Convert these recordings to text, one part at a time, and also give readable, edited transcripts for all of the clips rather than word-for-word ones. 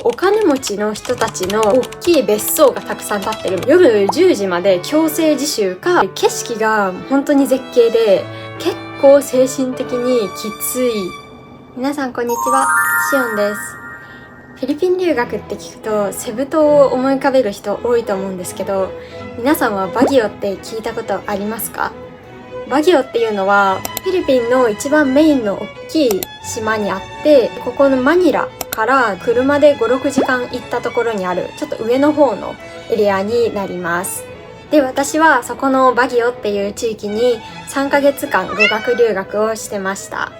お金持ちの人たちの大きい別荘がたくさん建ってる。夜10時まで強制自習か、景色が本当に絶景で結構精神的にきつい。皆さんこんにちは、シオンです。フィリピン留学って聞くとセブ島を思い浮かべる人多いと思うんですけど、皆さんはバギオって聞いたことありますか？バギオっていうのはフィリピンの一番メインの大きい島にあって、ここのマニラから車で 5,6 時間行ったところにあるちょっと上の方のエリアになります。で、私はそこのバギオっていう地域に3ヶ月間語学留学をしてました。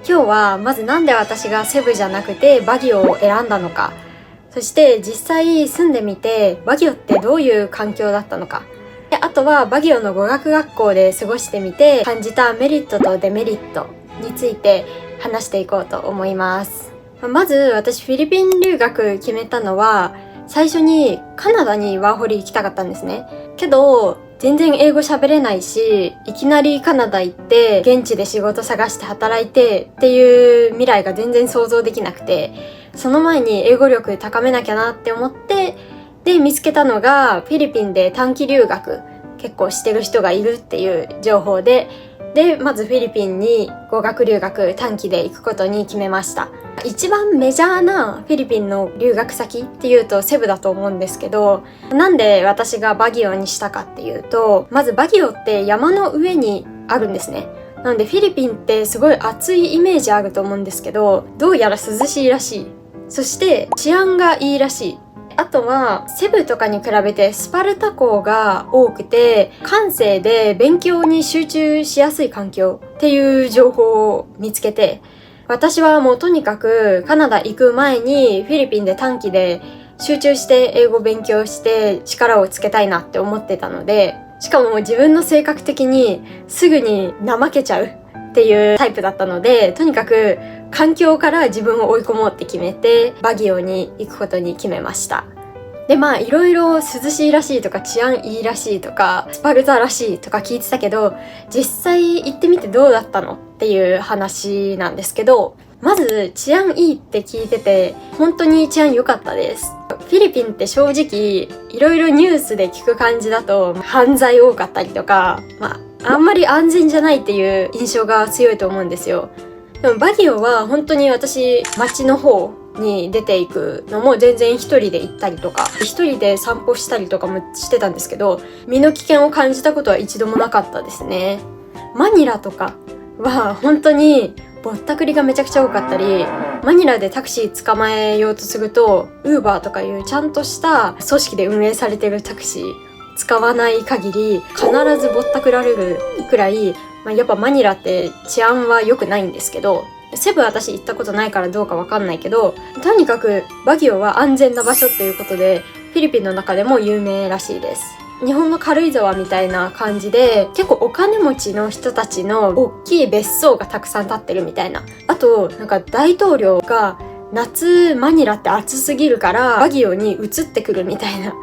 今日はまずなんで私がセブじゃなくてバギオを選んだのか、そして実際住んでみてバギオってどういう環境だったのか、であとはバギオの語学学校で過ごしてみて感じたメリットとデメリットについて話していこうと思います。まず私フィリピン留学決めたのは、最初にカナダにワーホリ行きたかったんですね。けど全然英語喋れないし、いきなりカナダ行って現地で仕事探して働いてっていう未来が全然想像できなくて、その前に英語力高めなきゃなって思って、で見つけたのがフィリピンで短期留学結構してる人がいるっていう情報で、まずフィリピンに語学留学短期で行くことに決めました。一番メジャーなフィリピンの留学先っていうとセブだと思うんですけど、なんで私がバギオにしたかっていうと、まずバギオって山の上にあるんですね。なのでフィリピンってすごい暑いイメージあると思うんですけど、どうやら涼しいらしい。そして治安がいいらしい。あとはセブとかに比べてスパルタ校が多くて、閑静で勉強に集中しやすい環境っていう情報を見つけて、私はもうとにかくカナダ行く前にフィリピンで短期で集中して英語勉強して力をつけたいなって思ってたので、しかも自分の性格的にすぐに怠けちゃうっていうタイプだったので、とにかく環境から自分を追い込もうって決めてバギオに行くことに決めました。で、いろいろ涼しいらしいとか治安いいらしいとかスパルタらしいとか聞いてたけど、実際行ってみてどうだったのっていう話なんですけど、まず治安いいって聞いてて本当に治安良かったです。フィリピンって正直いろいろニュースで聞く感じだと犯罪多かったりとか、あんまり安全じゃないっていう印象が強いと思うんですよ。でもバギオは本当に私街の方に出ていくのも全然一人で行ったりとか、一人で散歩したりとかもしてたんですけど、身の危険を感じたことは一度もなかったですね。マニラとかは本当にぼったくりがめちゃくちゃ多かったり、マニラでタクシー捕まえようとするとウーバーとかいうちゃんとした組織で運営されてるタクシー使わない限り必ずぼったくられるくらい、やっぱマニラって治安は良くないんですけど、セブ私行ったことないからどうかわかんないけど、とにかくバギオは安全な場所っていうことでフィリピンの中でも有名らしいです。日本の軽井沢みたいな感じで、結構お金持ちの人たちの大きい別荘がたくさん建ってるみたいな。あとなんか大統領が夏マニラって暑すぎるからバギオに移ってくるみたいな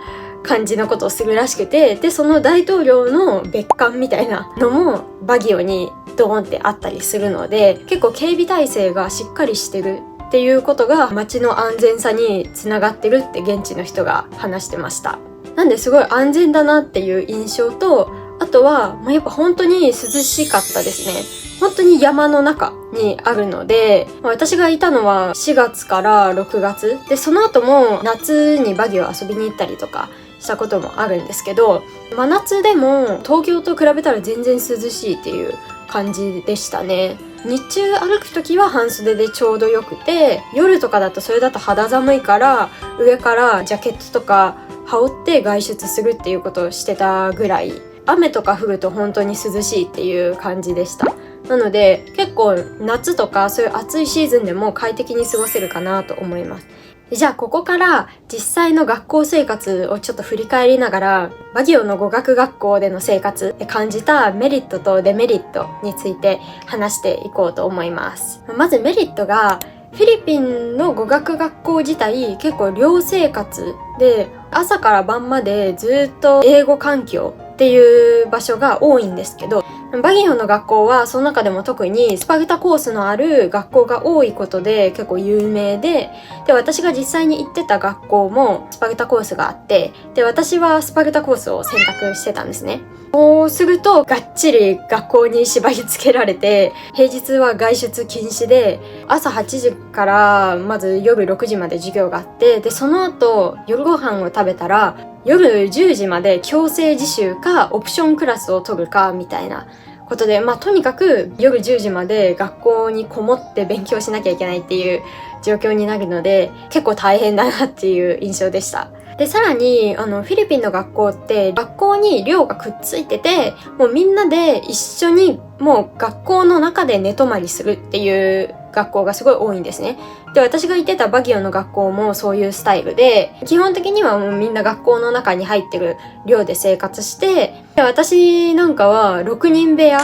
感じのことをするらしくて、でその大統領の別館みたいなのもバギオにドーンってあったりするので、結構警備体制がしっかりしてるっていうことが街の安全さにつながってるって現地の人が話してました。なんですごい安全だなっていう印象と、あとはやっぱ本当に涼しかったですね。本当に山の中にあるので、私がいたのは4月から6月で、その後も夏にバギオ遊びに行ったりとかしたこともあるんですけど、真夏でも東京と比べたら全然涼しいっていう感じでしたね。日中歩くときは半袖でちょうどよくて、夜とかだとそれだと肌寒いから上からジャケットとか羽織って外出するっていうことをしてたぐらい、雨とか降ると本当に涼しいっていう感じでした。なので結構夏とかそういう暑いシーズンでも快適に過ごせるかなと思います。じゃあここから実際の学校生活をちょっと振り返りながら、バギオの語学学校での生活で感じたメリットとデメリットについて話していこうと思います。まずメリットが、フィリピンの語学学校自体結構寮生活で朝から晩までずっと英語環境っていう場所が多いんですけど、バギオの学校はその中でも特にスパルタコースのある学校が多いことで結構有名で、私が実際に行ってた学校もスパルタコースがあって、で私はスパルタコースを選択してたんですね。そうするとがっちり学校に縛り付けられて、平日は外出禁止で、朝8時からまず夜6時まで授業があって、でその後夜ご飯を食べたら夜10時まで強制自習かオプションクラスを取るかみたいなことで、とにかく夜10時まで学校にこもって勉強しなきゃいけないっていう状況になるので、結構大変だなっていう印象でした。で、さらに、フィリピンの学校って、学校に寮がくっついてて、もうみんなで一緒に、もう学校の中で寝泊まりするっていう学校がすごい多いんですね。で、私が行ってたバギオの学校もそういうスタイルで、基本的にはもうみんな学校の中に入ってる寮で生活して、で、私なんかは6人部屋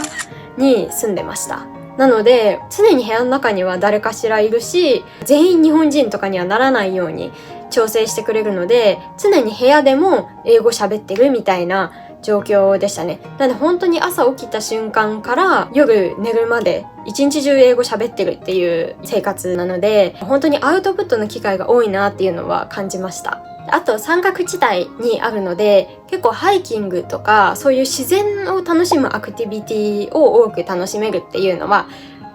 に住んでました。なので、常に部屋の中には誰かしらいるし、全員日本人とかにはならないように調整してくれるので、常に部屋でも英語喋ってるみたいな状況でしたね。なので本当に朝起きた瞬間から夜寝るまで一日中英語喋ってるっていう生活なので、本当にアウトプットの機会が多いなっていうのは感じました。あと山岳地帯にあるので、結構ハイキングとかそういう自然を楽しむアクティビティを多く楽しめるっていうのは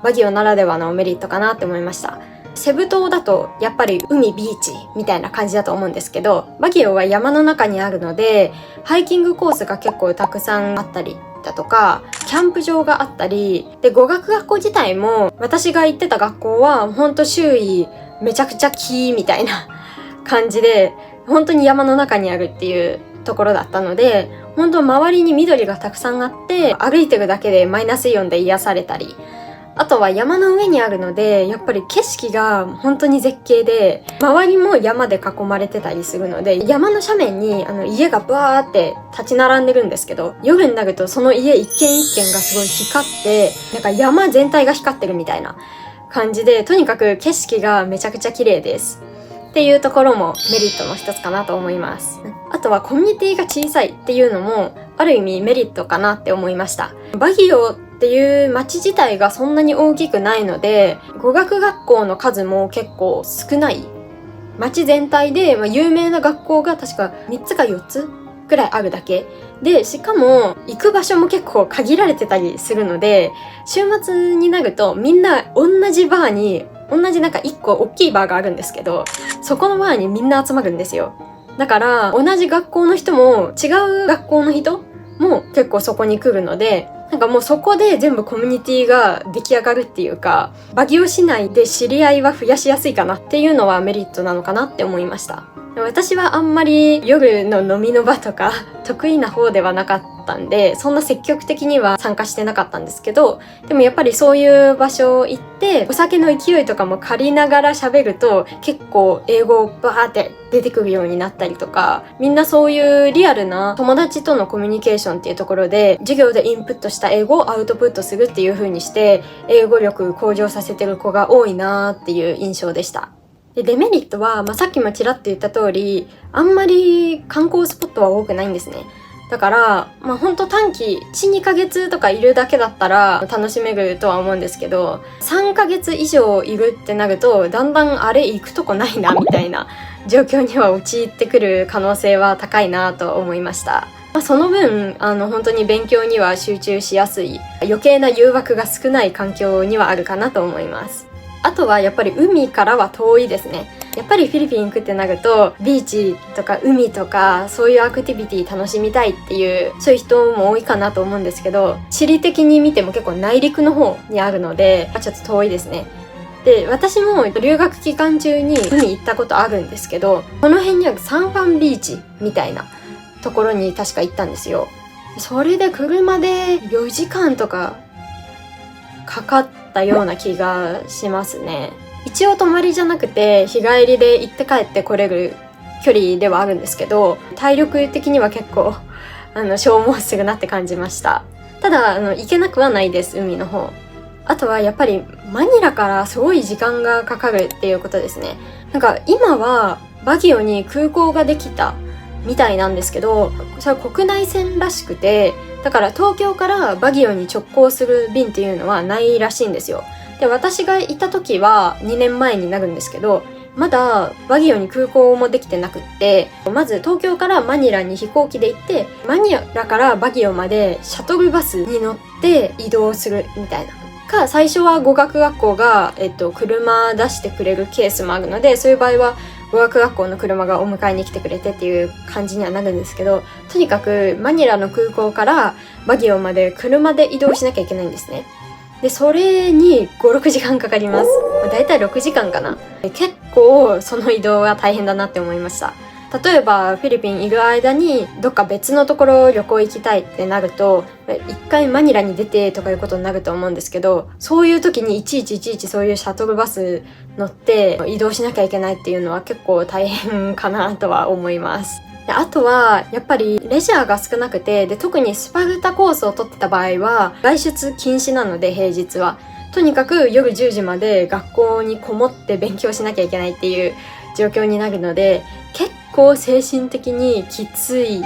バギオならではのメリットかなって思いました。セブ島だとやっぱり海ビーチみたいな感じだと思うんですけど、バギオは山の中にあるのでハイキングコースが結構たくさんあったりだとか、キャンプ場があったりで、語学学校自体も私が行ってた学校はほんと周囲めちゃくちゃ木みたいな感じで、本当に山の中にあるっていうところだったので、本当周りに緑がたくさんあって、歩いてるだけでマイナスイオンで癒されたり、あとは山の上にあるので、やっぱり景色が本当に絶景で、周りも山で囲まれてたりするので、山の斜面に家がバーって立ち並んでるんですけど、夜になるとその家一軒一軒がすごい光って、なんか山全体が光ってるみたいな感じで、とにかく景色がめちゃくちゃ綺麗です。っていうところもメリットの一つかなと思います。あとはコミュニティが小さいっていうのもある意味メリットかなって思いました。バギオっていう街自体がそんなに大きくないので、語学学校の数も結構少ない。街全体で、有名な学校が確か3つか4つくらいあるだけ。で、しかも行く場所も結構限られてたりするので、週末になるとみんな同じバーに同じなんか一個大きいバーがあるんですけど、そこのバーにみんな集まるんですよ。だから同じ学校の人も違う学校の人も結構そこに来るので、なんかもうそこで全部コミュニティが出来上がるっていうか、バギオ市内で知り合いは増やしやすいかなっていうのはメリットなのかなって思いました。私はあんまり夜の飲みの場とか得意な方ではなかったんで、そんな積極的には参加してなかったんですけど、でもやっぱりそういう場所行ってお酒の勢いとかも借りながら喋ると結構英語バーって出てくるようになったりとか、みんなそういうリアルな友達とのコミュニケーションっていうところで授業でインプットした英語をアウトプットするっていう風にして英語力向上させてる子が多いなーっていう印象でした。で、デメリットは、さっきもちらっと言った通り、あんまり観光スポットは多くないんですね。だから、ほんと短期、1、2ヶ月とかいるだけだったら楽しめるとは思うんですけど、3ヶ月以上いるってなると、だんだんあれ行くとこないな、みたいな状況には陥ってくる可能性は高いなと思いました。その分、本当に勉強には集中しやすい、余計な誘惑が少ない環境にはあるかなと思います。あとはやっぱり海からは遠いですね。やっぱりフィリピン行くってなるとビーチとか海とかそういうアクティビティ楽しみたいっていうそういう人も多いかなと思うんですけど、地理的に見ても結構内陸の方にあるのでちょっと遠いですね。で、私も留学期間中に海行ったことあるんですけど、この辺にあるサンファンビーチみたいなところに確か行ったんですよ。それで車で4時間とかかかったような気がしますね。一応泊まりじゃなくて日帰りで行って帰ってこれる距離ではあるんですけど、体力的には結構消耗するなって感じました。ただ行けなくはないです、海の方。あとはやっぱりマニラからすごい時間がかかるっていうことですね。なんか今はバギオに空港ができたみたいなんですけど、それは国内線らしくて、だから東京からバギオに直行する便っていうのはないらしいんですよ。で、私がいた時は2年前になるんですけど、まだバギオに空港もできてなくって、まず東京からマニラに飛行機で行って、マニラからバギオまでシャトルバスに乗って移動するみたいな。か、最初は語学学校が、車出してくれるケースもあるので、そういう場合は語学学校の車がお迎えに来てくれてっていう感じにはなるんですけど、とにかくマニラの空港からバギオまで車で移動しなきゃいけないんですね。で、それに5、6時間かかります。だいたい6時間かな。結構その移動は大変だなって思いました。例えばフィリピンいる間にどっか別のところ旅行行きたいってなると、一回マニラに出てとかいうことになると思うんですけど、そういう時にいちいちそういうシャトルバス乗って移動しなきゃいけないっていうのは結構大変かなとは思います。で、あとはやっぱりレジャーが少なくて、で特にスパルタコースを取ってた場合は外出禁止なので、平日はとにかく夜10時まで学校にこもって勉強しなきゃいけないっていう状況になるので、結構精神的にきつい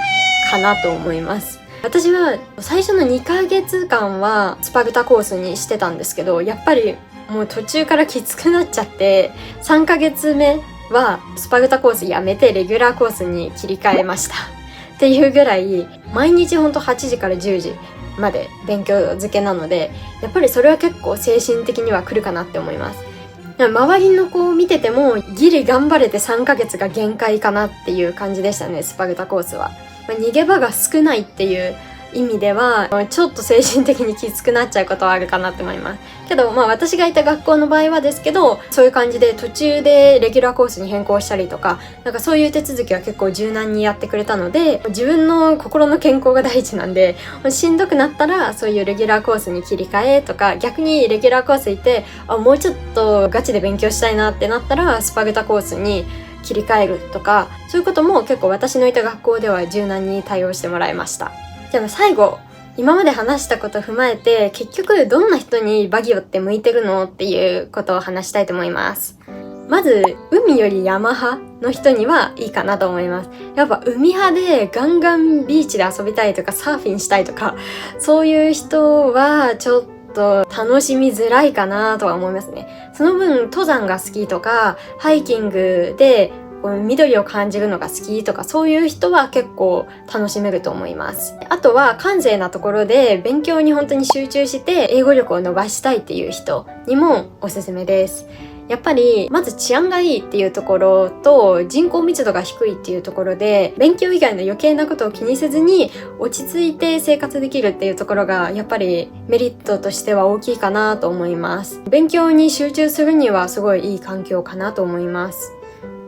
かなと思います。私は最初の2ヶ月間はスパルタコースにしてたんですけど、やっぱりもう途中からきつくなっちゃって、3ヶ月目はスパルタコースやめてレギュラーコースに切り替えましたっていうぐらい、毎日ほんと8時から10時まで勉強漬けなので、やっぱりそれは結構精神的には来るかなって思います。周りの子を見ててもギリ頑張れて3ヶ月が限界かなっていう感じでしたね、スパルタコースは。逃げ場が少ないっていう意味ではちょっと精神的にきつくなっちゃうことはあるかなって思いますけど、私がいた学校の場合はですけど、そういう感じで途中でレギュラーコースに変更したりとか、なんかそういう手続きは結構柔軟にやってくれたので、自分の心の健康が第一なんで、しんどくなったらそういうレギュラーコースに切り替えとか、逆にレギュラーコース行ってもうちょっとガチで勉強したいなってなったらスパルタコースに切り替えるとか、そういうことも結構私のいた学校では柔軟に対応してもらいました。じゃあ最後、今まで話したことを踏まえて、結局どんな人にバギオって向いてるのっていうことを話したいと思います。まず、海より山派の人にはいいかなと思います。やっぱ海派でガンガンビーチで遊びたいとかサーフィンしたいとか、そういう人はちょっと楽しみづらいかなとは思いますね。その分、登山が好きとか、ハイキングで緑を感じるのが好きとか、そういう人は結構楽しめると思います。あとは閑静なところで勉強に本当に集中して英語力を伸ばしたいっていう人にもおすすめです。やっぱりまず治安がいいっていうところと人口密度が低いっていうところで、勉強以外の余計なことを気にせずに落ち着いて生活できるっていうところがやっぱりメリットとしては大きいかなと思います。勉強に集中するにはすごいいい環境かなと思います。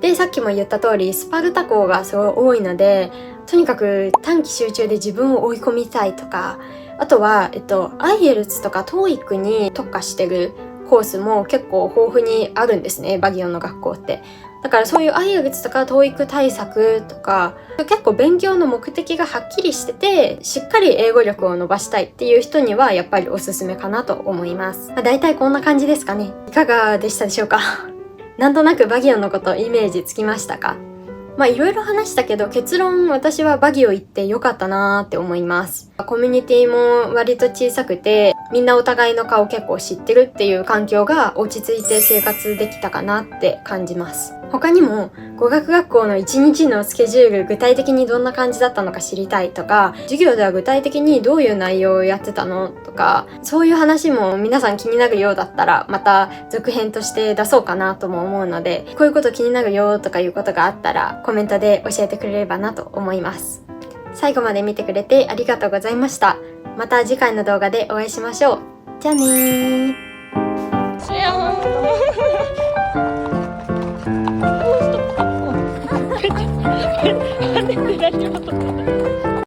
で、さっきも言った通りスパルタ校がすごい多いので、とにかく短期集中で自分を追い込みたいとか、あとはIELTS とか TOEIC に特化してるコースも結構豊富にあるんですね、バギオの学校って。だからそういう IELTS とか TOEIC 対策とか、結構勉強の目的がはっきりしてて、しっかり英語力を伸ばしたいっていう人にはやっぱりおすすめかなと思います。大体こんな感じですかね。いかがでしたでしょうか？なんとなくバギオのことイメージつきましたか？いろいろ話したけど、結論私はバギオ行ってよかったなーって思います。コミュニティも割と小さくて、みんなお互いの顔結構知ってるっていう環境が落ち着いて生活できたかなって感じます。他にも語学学校の1日のスケジュール、具体的にどんな感じだったのか知りたいとか、授業では具体的にどういう内容をやってたのとか、そういう話も皆さん気になるようだったらまた続編として出そうかなとも思うので、こういうこと気になるよとかいうことがあったらコメントで教えてくれればなと思います。最後まで見てくれてありがとうございました。また次回の動画でお会いしましょう。じゃあねー。